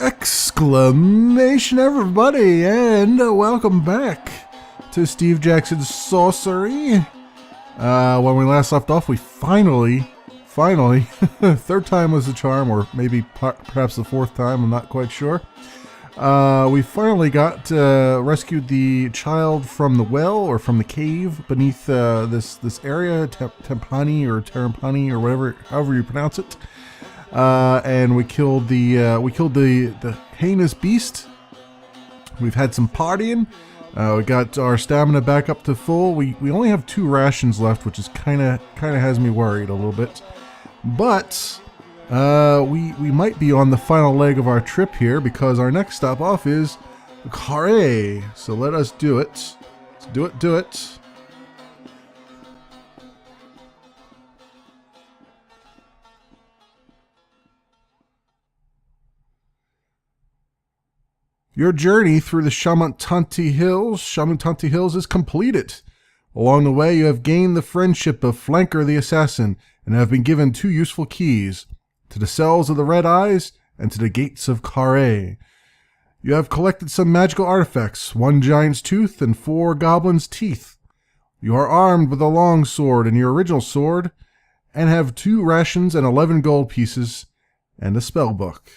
Exclamation everybody, and welcome back to Steve Jackson's Sorcery. When we last left off, we finally, third time was the charm, or maybe perhaps the fourth time, I'm not quite sure. We finally got rescued the child from the well, or from the cave beneath this area, Tempani or Terampani or whatever, however you pronounce it. And we killed the heinous beast. We've had some partying. We got our stamina back up to full. We only have 2 rations left, which is kind of has me worried a little bit. But we might be on the final leg of our trip here, because our next stop off is Sorcery. So let us do it. Let's do it. Your journey through the Shamantanti Hills is completed. Along the way, you have gained the friendship of Flanker the Assassin and have been given 2 useful keys, to the cells of the Red Eyes and to the gates of Sorcery. You have collected some magical artifacts, 1 giant's tooth and 4 goblins' teeth. You are armed with a long sword and your original sword, and have 2 rations and 11 gold pieces, and a spell book.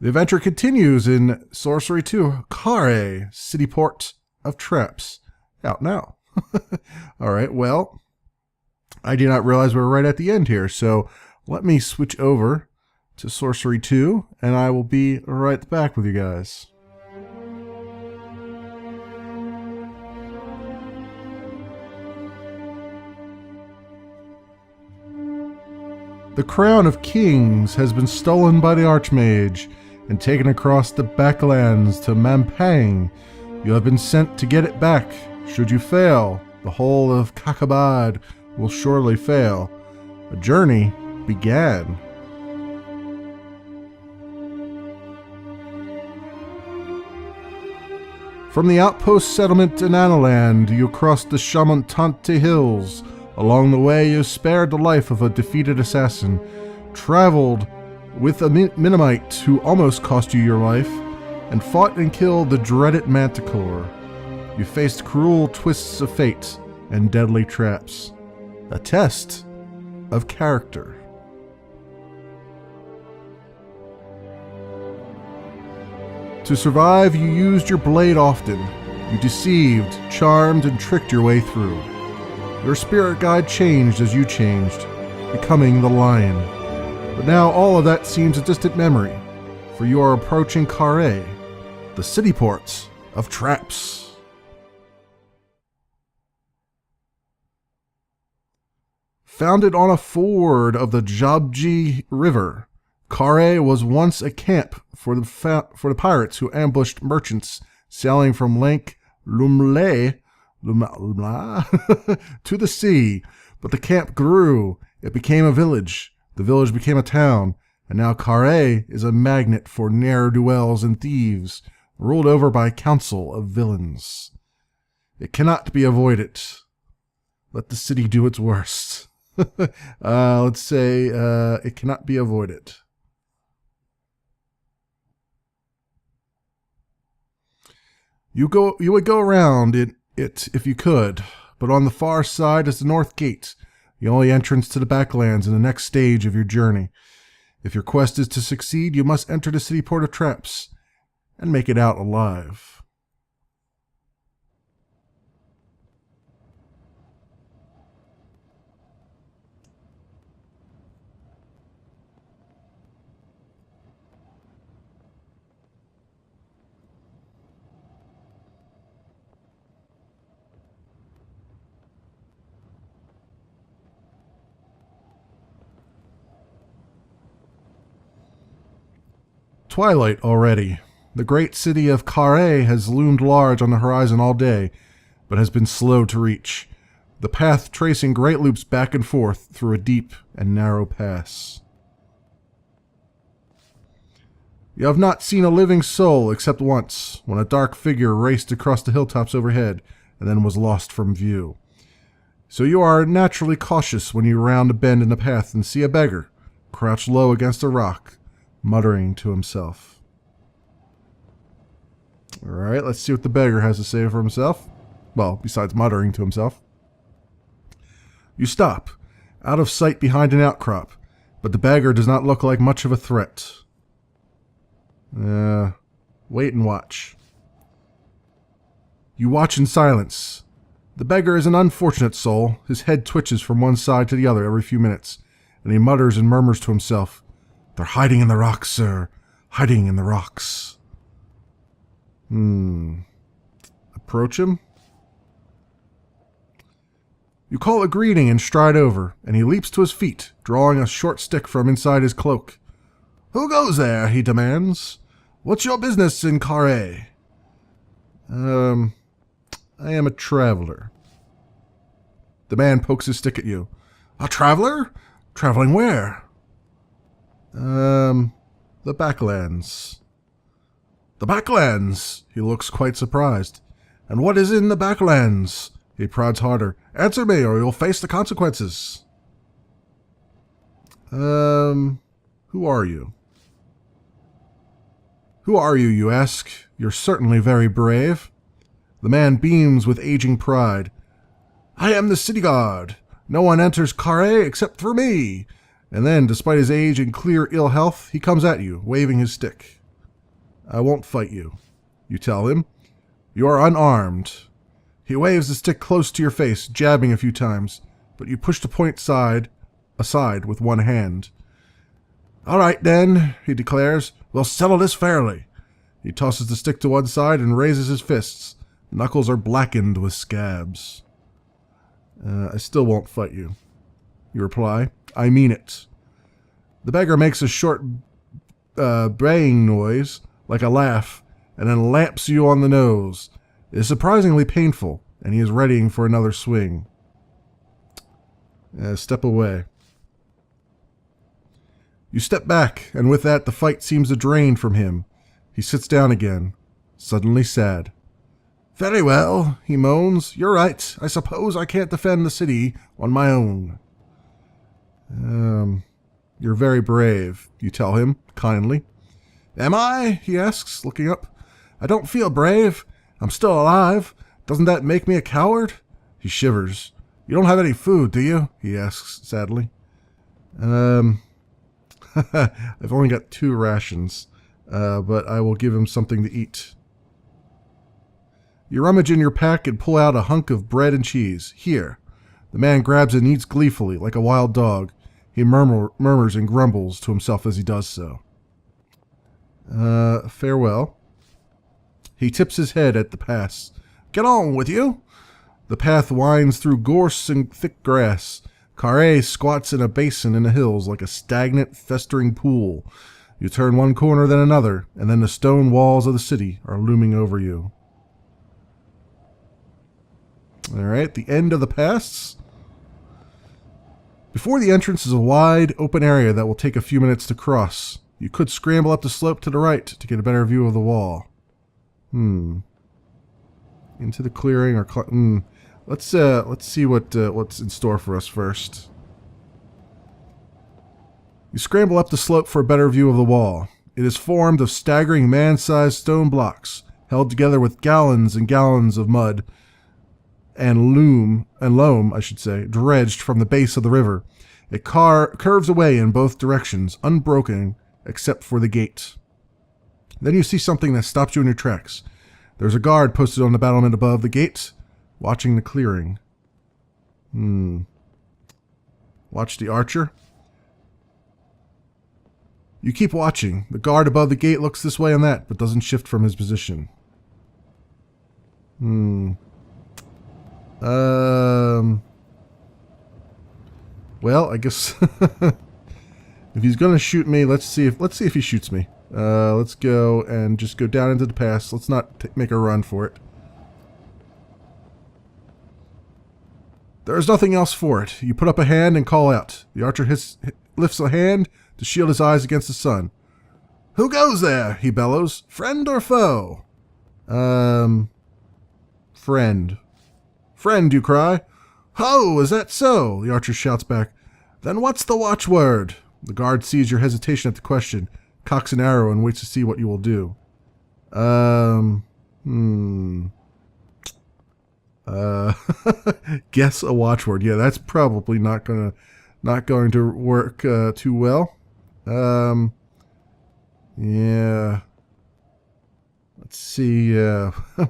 The adventure continues in Sorcery 2, Sorcery, City Port of Traps. Out now. Alright, well, I did not realize we were right at the end here, so let me switch over to Sorcery 2, and I will be right back with you guys. The crown of kings has been stolen by the Archmage and taken across the backlands to Mampang. You have been sent to get it back. Should you fail, the whole of Kakabad will surely fail. A journey began. From the outpost settlement in Analand, you crossed the Shamantanti Hills. Along the way, you spared the life of a defeated assassin, traveled with a Minimite who almost cost you your life, and fought and killed the dreaded Manticore. You faced cruel twists of fate and deadly traps. A test of character. To survive, you used your blade often. You deceived, charmed, and tricked your way through. Your spirit guide changed as you changed, becoming the lion. But now all of that seems a distant memory, for you are approaching Sorcery, the city ports of Traps. Founded on a ford of the Jabji River, Sorcery was once a camp for the pirates who ambushed merchants sailing from Lake Lumle to the sea. But the camp grew. It became a village. The village became a town, and now Sorcery is a magnet for ne'er-do-wells and thieves, ruled over by a council of villains. It cannot be avoided. Let the city do its worst. Let's say it cannot be avoided. You would go around it if you could, but on the far side is the North Gate, the only entrance to the backlands in the next stage of your journey. If your quest is to succeed, you must enter the city port of Traps and make it out alive. Twilight already. The great city of Sorcery has loomed large on the horizon all day, but has been slow to reach, the path tracing great loops back and forth through a deep and narrow pass. You have not seen a living soul except once, when a dark figure raced across the hilltops overhead and then was lost from view. So you are naturally cautious when you round a bend in the path and see a beggar, crouched low against a rock, muttering to himself. Alright, let's see what the beggar has to say for himself. Well, besides muttering to himself. You stop, out of sight behind an outcrop, but the beggar does not look like much of a threat. Wait and watch. You watch in silence. The beggar is an unfortunate soul. His head twitches from one side to the other every few minutes, and he mutters and murmurs to himself, "They're hiding in the rocks, sir. Hiding in the rocks." Approach him. You call a greeting and stride over, and he leaps to his feet, drawing a short stick from inside his cloak. "Who goes there?" he demands. "What's your business in Carré?" I am a traveler. The man pokes his stick at you. "A traveler? Traveling where?" The Backlands." "The Backlands?" He looks quite surprised. "And what is in the Backlands?" He prods harder. "Answer me, or you'll face the consequences." Who are you? "Who are you, you ask? You're certainly very brave." The man beams with aging pride. "I am the city guard. No one enters Carré except for me." And then, despite his age and clear ill health, he comes at you, waving his stick. "I won't fight you," you tell him. "You are unarmed." He waves the stick close to your face, jabbing a few times, but you push the point aside with one hand. "All right, then," he declares. "We'll settle this fairly." He tosses the stick to one side and raises his fists. The knuckles are blackened with scabs. "I still won't fight you," you reply. "I mean it." The beggar makes a short braying noise, like a laugh, and then lamps you on the nose. It is surprisingly painful, and he is readying for another swing. Step away. You step back, and with that the fight seems to drain from him. He sits down again, suddenly sad. "Very well," he moans. "You're right. I suppose I can't defend the city on my own." You're very brave," you tell him, kindly. "Am I?" he asks, looking up. "I don't feel brave. I'm still alive. Doesn't that make me a coward?" He shivers. "You don't have any food, do you?" he asks, sadly. I've only got 2 rations, but I will give him something to eat. You rummage in your pack and pull out a hunk of bread and cheese. "Here." The man grabs it and eats gleefully, like a wild dog. He murmurs and grumbles to himself as he does so. Farewell. He tips his head at the pass. "Get on with you." The path winds through gorse and thick grass. Carré squats in a basin in the hills like a stagnant, festering pool. You turn one corner, then another, and then the stone walls of the city are looming over you. Alright, the end of the pass. Before the entrance is a wide, open area that will take a few minutes to cross. You could scramble up the slope to the right to get a better view of the wall. Into the clearing or... Let's see what's in store for us first. You scramble up the slope for a better view of the wall. It is formed of staggering man-sized stone blocks, held together with gallons and gallons of mud and loam, dredged from the base of the river. It curves away in both directions, unbroken except for the gate. Then you see something that stops you in your tracks. There's a guard posted on the battlement above the gate, watching the clearing. Watch the archer. You keep watching. The guard above the gate looks this way and that, but doesn't shift from his position. Well, I guess if he's gonna shoot me, let's see if he shoots me. Let's go and just go down into the pass. Let's not make a run for it. There is nothing else for it. You put up a hand and call out. The archer lifts a hand to shield his eyes against the sun. "Who goes there?" he bellows. "Friend or foe?" Friend. "Friend," you cry. "Ho, is that so?" the archer shouts back. "Then what's the watchword?" The guard sees your hesitation at the question, cocks an arrow, and waits to see what you will do. Guess a watchword. Yeah, that's probably not going to work too well. Yeah. Let's see.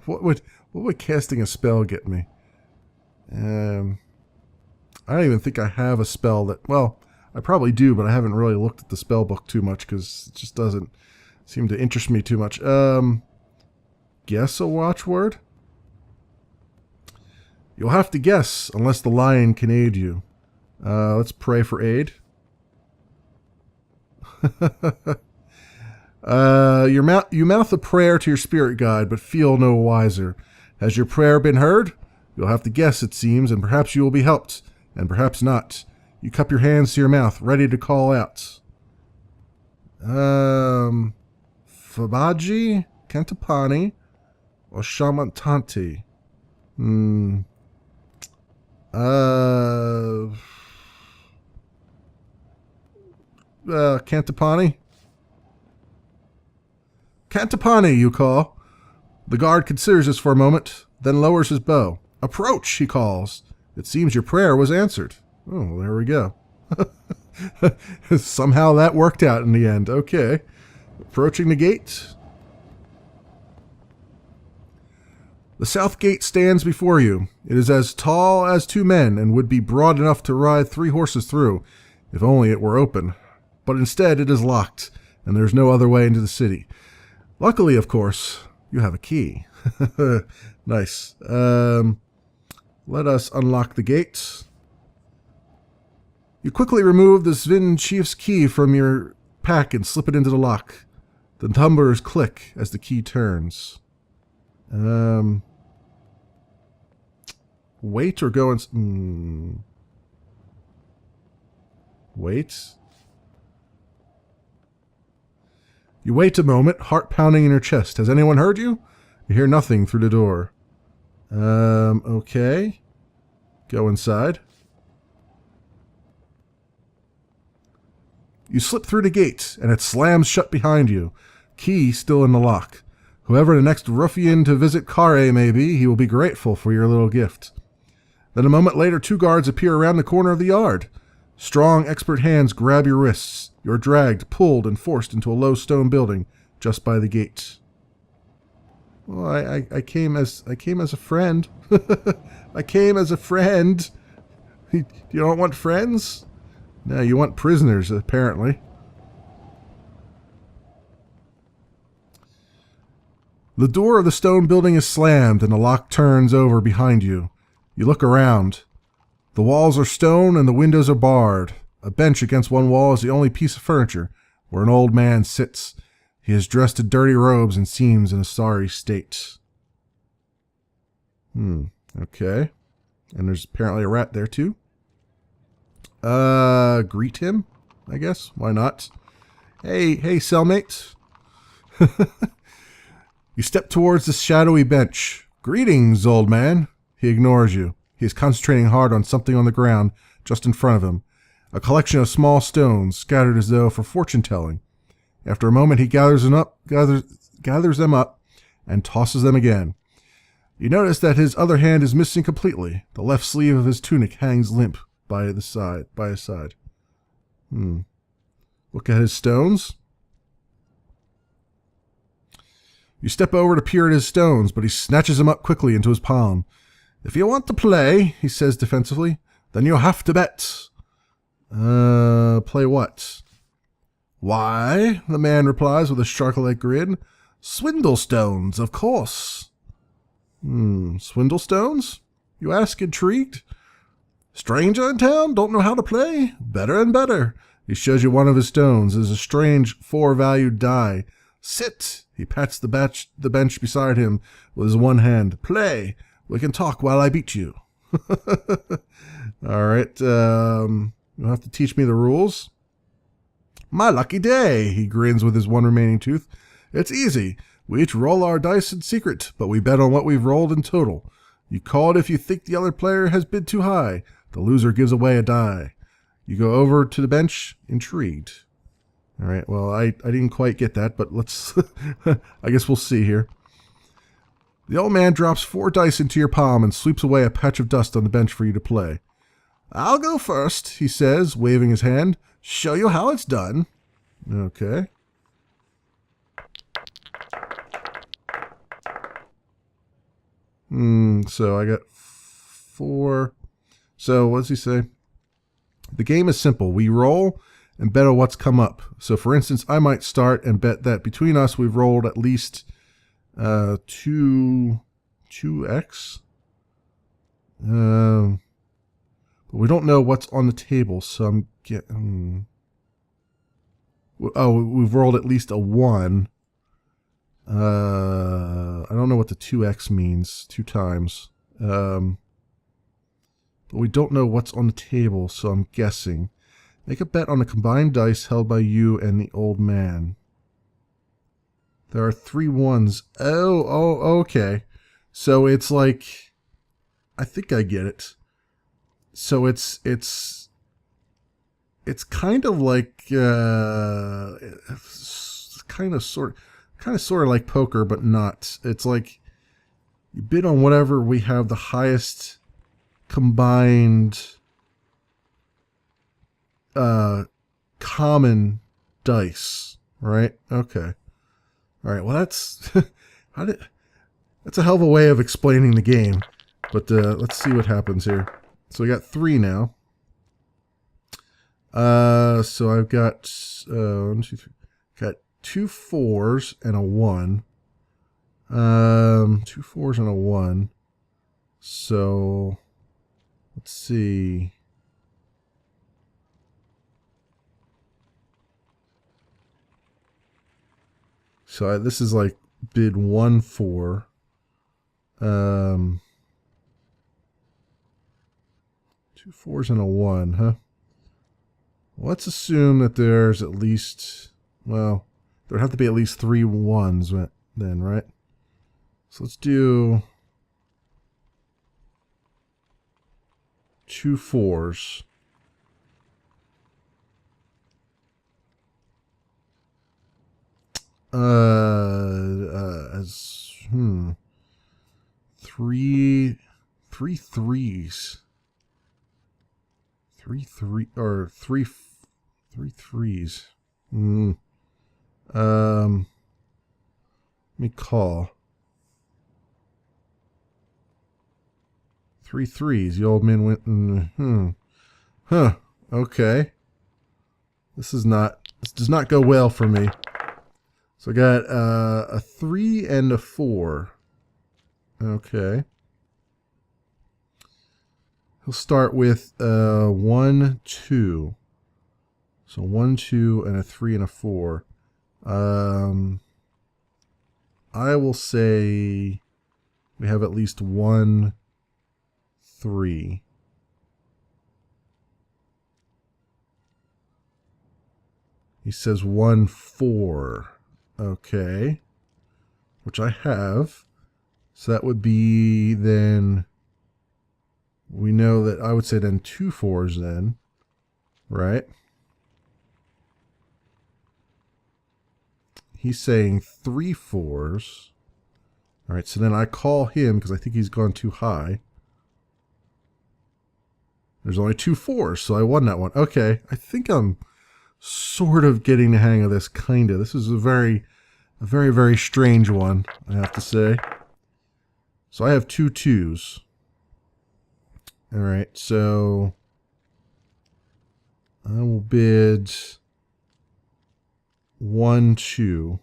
What would casting a spell get me? I don't even think I have a spell that. Well, I probably do, but I haven't really looked at the spell book too much because it just doesn't seem to interest me too much. Guess a watchword? You'll have to guess unless the lion can aid you. Let's pray for aid. You mouth a prayer to your spirit guide, but feel no wiser. Has your prayer been heard? You'll have to guess, it seems, and perhaps you will be helped, and perhaps not. You cup your hands to your mouth, ready to call out. Fabaji, Cantapani, or Shamantanti? Cantapani? Cantapani, you call. The guard considers this for a moment, then lowers his bow. Approach, he calls. It seems your prayer was answered. Oh, there we go. Somehow that worked out in the end. Okay. Approaching the gate. The south gate stands before you. It is as tall as 2 men and would be broad enough to ride 3 horses through, if only it were open. But instead it is locked, and there is no other way into the city. Luckily, of course, you have a key. Nice. Let us unlock the gate. You quickly remove the Svin Chief's key from your pack and slip it into the lock. The tumblers click as the key turns. Wait or go and... Wait. You wait a moment, heart pounding in your chest. Has anyone heard you? You hear nothing through the door. Okay. Go inside. You slip through the gate, and it slams shut behind you. Key still in the lock. Whoever the next ruffian to visit Kare may be, he will be grateful for your little gift. Then a moment later, 2 guards appear around the corner of the yard. Strong, expert hands grab your wrists. You're dragged, pulled, and forced into a low stone building just by the gate. Well, I came as a friend. I came as a friend. You don't want friends? No, you want prisoners, apparently. The door of the stone building is slammed, and the lock turns over behind you. You look around. The walls are stone, and the windows are barred. A bench against one wall is the only piece of furniture, where an old man sits. He is dressed in dirty robes and seems in a sorry state. Okay. And there's apparently a rat there, too. Greet him, I guess. Why not? Hey, cellmate. You step towards the shadowy bench. Greetings, old man. He ignores you. He is concentrating hard on something on the ground just in front of him. A collection of small stones scattered as though for fortune-telling. After a moment, he gathers them up, and tosses them again. You notice that his other hand is missing completely. The left sleeve of his tunic hangs limp by his side. Look at his stones. You step over to peer at his stones, but he snatches them up quickly into his palm. If you want to play, he says defensively, then you'll have to bet. Play what? Why, the man replies with a shark-like grin, swindle stones, of course. Swindle stones? You ask, intrigued. Stranger in town, don't know how to play? Better and better. He shows you one of his stones. It is a strange 4-valued die. Sit. He pats the bench beside him with his one hand. Play. We can talk while I beat you. All right. You'll have to teach me the rules. My lucky day, he grins with his one remaining tooth. It's easy. We each roll our dice in secret, but we bet on what we've rolled in total. You call it if you think the other player has bid too high. The loser gives away a die. You go over to the bench, intrigued. All right, well, I didn't quite get that, but let's... I guess we'll see here. The old man drops 4 dice into your palm and sweeps away a patch of dust on the bench for you to play. I'll go first, he says, waving his hand. Show you how it's done. Okay. So I got 4. So what does he say? The game is simple. We roll and bet on what's come up. So for instance, I might start and bet that between us we've rolled at least 2x. But we don't know what's on the table, so I'm getting... Oh, we've rolled at least a 1. I don't know what the 2x means. 2 times. But we don't know what's on the table, so I'm guessing. Make a bet on the combined dice held by you and the old man. There are 3 1s. Oh, okay. So it's like... I think I get it. So it's kind of like... it's kind of sort of like poker, but not. It's like you bid on whatever we have the highest combined common dice, right? Okay. All right. Well, that's that's a hell of a way of explaining the game. But let's see what happens here. So we got 3 now. So I've got 1, 2, 3. Got 2 4s and a 1. 2 4s and a 1. So let's see. So this is like bid 1 4. 2 4s and a 1, huh? Let's assume that there's at least, well, there'd have to be at least 3 1s then, right? So let's do 2 4s. Three 3s. 3 3s. Let me call. 3 3s. The old man went. Huh. Okay. This does not go well for me. So I got a 3 and a 4. Okay. He'll start with 1 2. So 1 2 and a 3 and a 4. I will say we have at least 1 3. He says 1 4. Okay. Which I have. So that would be then, we know that I would say then 2 4s then, right? He's saying 3 4s. All right, so then I call him because I think he's gone too high. There's only 2 4s, so I won that one. Okay, I think I'm sort of getting the hang of this, kind of. This is a very, very strange one, I have to say. So I have 2 2s. All right, so I will bid 1 2.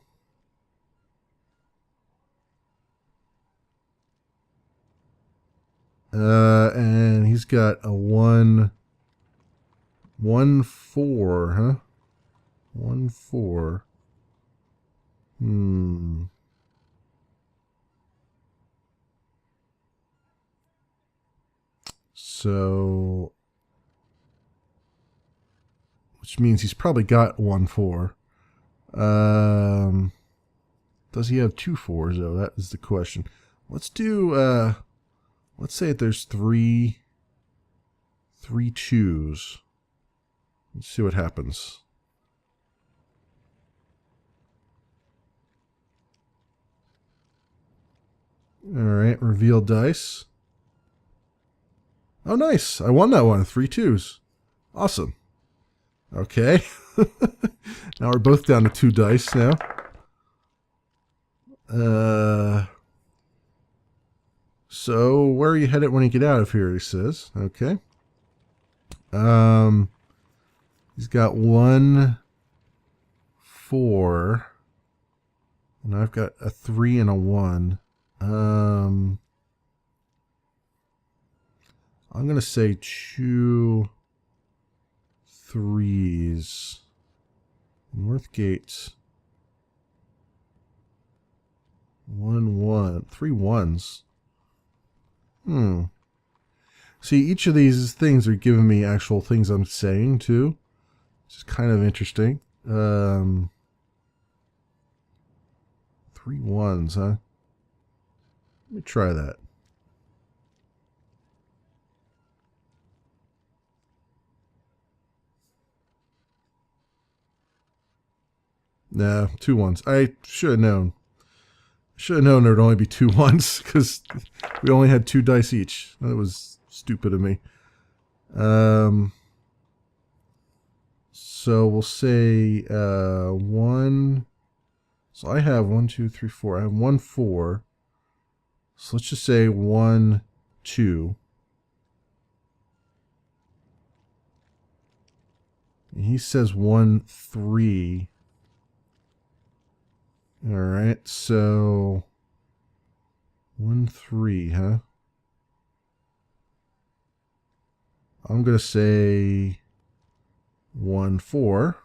And he's got a 1 4, huh? 1 4. So, which means he's probably got 1 4. Does he have 2 4s though? That is the question. Let's do, let's say that there's 3 2s. Let's see what happens. Alright, reveal dice. Oh, nice. I won that one. 3 2s. Awesome. Okay. Now we're both down to 2 dice now. So, where are you headed when you get out of here, he says. Okay. He's got 1, 4. And I've got a 3 and a 1. I'm going to say 2 3s. Northgate. 1 1. 3 1s. See, each of these things are giving me actual things I'm saying, too. Which is kind of interesting. 3 1s, huh? Let me try that. Nah, 2 1s. I should have known. Should have known there'd only be 2 1s, because we only had 2 dice each. That was stupid of me. So we'll say 1. So I have 1, 2, 3, 4. I have 1 4. So let's just say 1 2. And he says 1 3. Alright, so 1 3, huh? I'm going to say 1 4.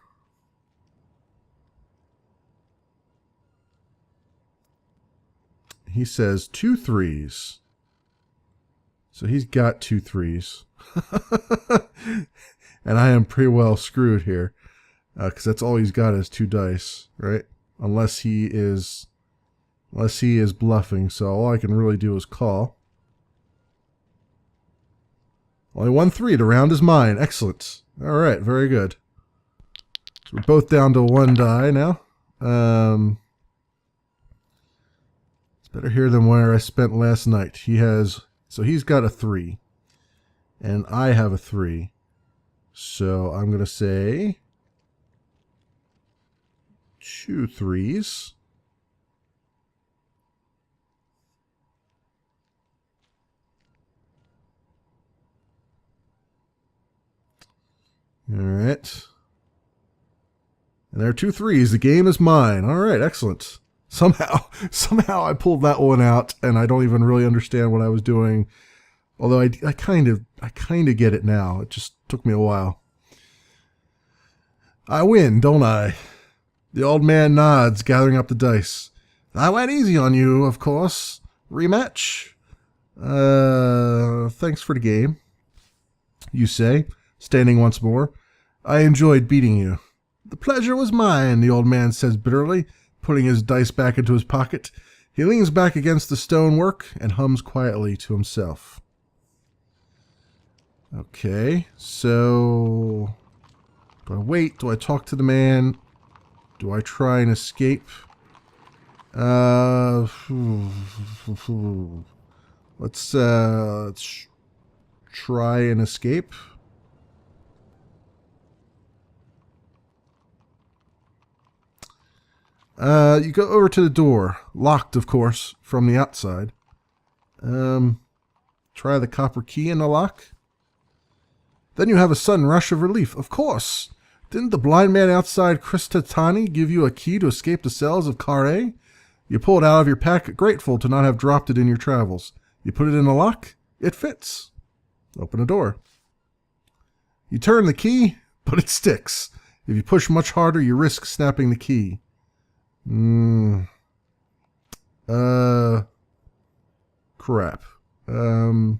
He says 2 3s. So he's got 2 3s. And I am pretty well screwed here. Because that's all he's got is 2 dice, right? Unless he is bluffing, so all I can really do is call. Only 1 3 to round is mine. Excellent. Alright, very good. So we're both down to 1 die now. It's better here than where I spent last night. So he's got a 3. And I have a 3. So I'm going to say 2 3s. All right. And there are 2 3s. The game is mine. All right, excellent. Somehow I pulled that one out, and I don't even really understand what I was doing. Although I kind of get it now. It just took me a while. I win, don't I? The old man nods, gathering up the dice. I went easy on you, of course. Rematch? Thanks for the game, you say, standing once more. I enjoyed beating you. The pleasure was mine, the old man says bitterly, putting his dice back into his pocket. He leans back against the stonework and hums quietly to himself. Okay, so do I wait? Do I talk to the man? Do I try and escape? Let's try and escape. You go over to the door, locked, of course, from the outside. Try the copper key in the lock. Then you have a sudden rush of relief. Of course. Didn't the blind man outside Kristatani give you a key to escape the cells of Carre? You pull it out of your pack, grateful to not have dropped it in your travels. You put it in the lock. It fits. Open a door. You turn the key, but it sticks. If you push much harder, you risk snapping the key. Crap. Well,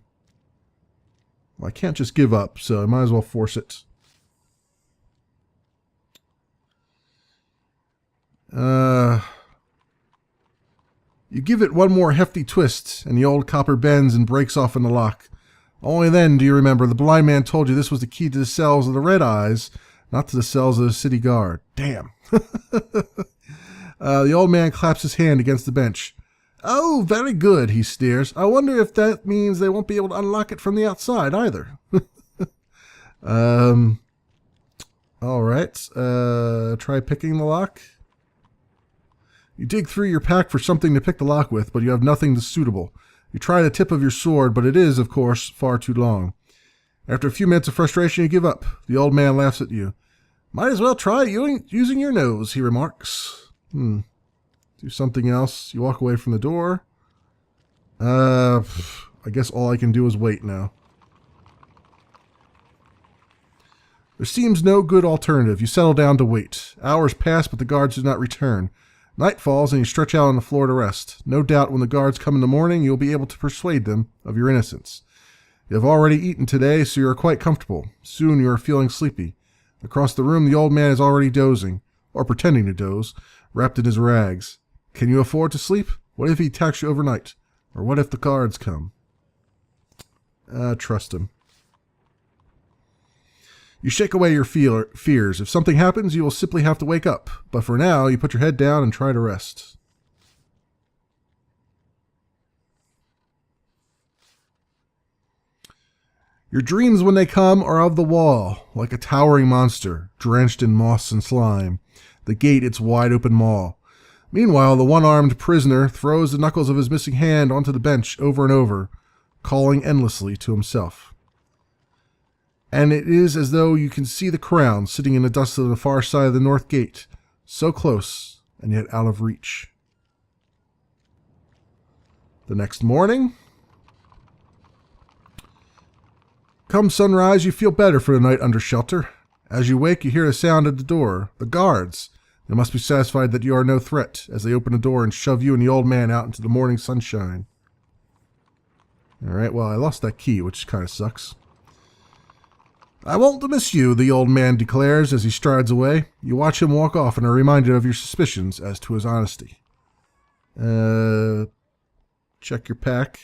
I can't just give up, so I might as well force it. You give it one more hefty twist, and the old copper bends and breaks off in the lock. Only then do you remember the blind man told you this was the key to the cells of the Red Eyes. not to the cells of the city guard. Damn. The old man claps his hand against the bench. Oh, very good, he sneers. I wonder if that means they won't be able to unlock it from the outside either. All right. Try picking the lock. You dig through your pack for something to pick the lock with, but you have nothing that's suitable. You try the tip of your sword, but it is, of course, far too long. After a few minutes of frustration, you give up. The old man laughs at you. Might as well try using your nose, he remarks. Do something else. You walk away from the door. I guess all I can do is wait now. There seems no good alternative. You settle down to wait. Hours pass, but the guards do not return. Night falls, and you stretch out on the floor to rest. No doubt when the guards come in the morning, you will be able to persuade them of your innocence. You have already eaten today, so you are quite comfortable. Soon you are feeling sleepy. Across the room, the old man is already dozing, or pretending to doze, wrapped in his rags. Can you afford to sleep? What if he attacks you overnight? Or what if the guards come? Trust him. You shake away your fears. If something happens, you will simply have to wake up. But for now, you put your head down and try to rest. Your dreams, when they come, are of the wall, like a towering monster, drenched in moss and slime. The gate its wide-open maw. Meanwhile, the one-armed prisoner throws the knuckles of his missing hand onto the bench over and over, calling endlessly to himself. And it is as though you can see the crown sitting in the dust of the far side of the north gate, so close and yet out of reach. The next morning, come sunrise, you feel better for the night under shelter. As you wake, you hear a sound at the door. The guards. They must be satisfied that you are no threat, as they open the door and shove you and the old man out into the morning sunshine. Alright, well, I lost that key, which kind of sucks. I won't miss you, the old man declares as he strides away. You watch him walk off and are reminded of your suspicions as to his honesty. Check your pack.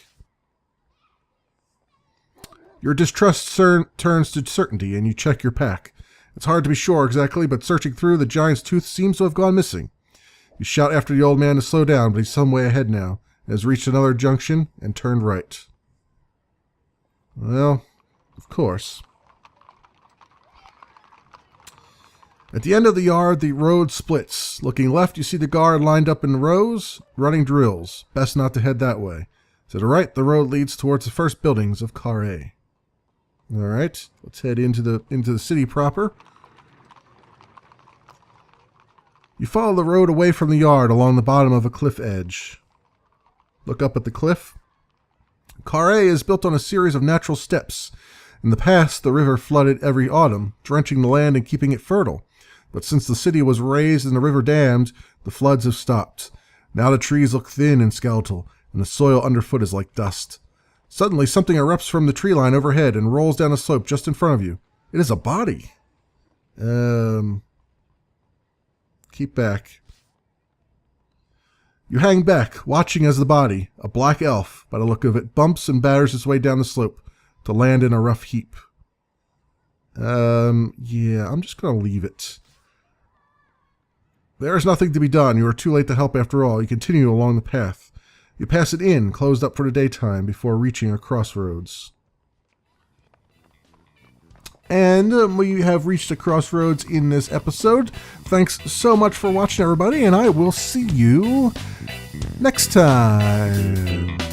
Your distrust turns to certainty, and you check your pack. It's hard to be sure exactly, but searching through, the giant's tooth seems to have gone missing. You shout after the old man to slow down, but he's some way ahead now, and has reached another junction and turned right. Well, of course. At the end of the yard, the road splits. Looking left, you see the guard lined up in rows, running drills. Best not to head that way. To the right, the road leads towards the first buildings of Carré. All right, let's head into the city proper. You follow the road away from the yard along the bottom of a cliff edge. Look up at the cliff. Carré is built on a series of natural steps. In the past, the river flooded every autumn, drenching the land and keeping it fertile. But since the city was raised and the river dammed, the floods have stopped. Now the trees look thin and skeletal, and the soil underfoot is like dust. Suddenly, something erupts from the tree line overhead and rolls down a slope just in front of you. It is a body. Keep back. You hang back, watching as the body, a black elf, by the look of it, bumps and batters its way down the slope to land in a rough heap. Yeah, I'm just going to leave it. There is nothing to be done. You are too late to help after all. You continue along the path. You pass an inn closed up for the daytime before reaching a crossroads. And we have reached a crossroads in this episode. Thanks so much for watching, everybody, and I will see you next time.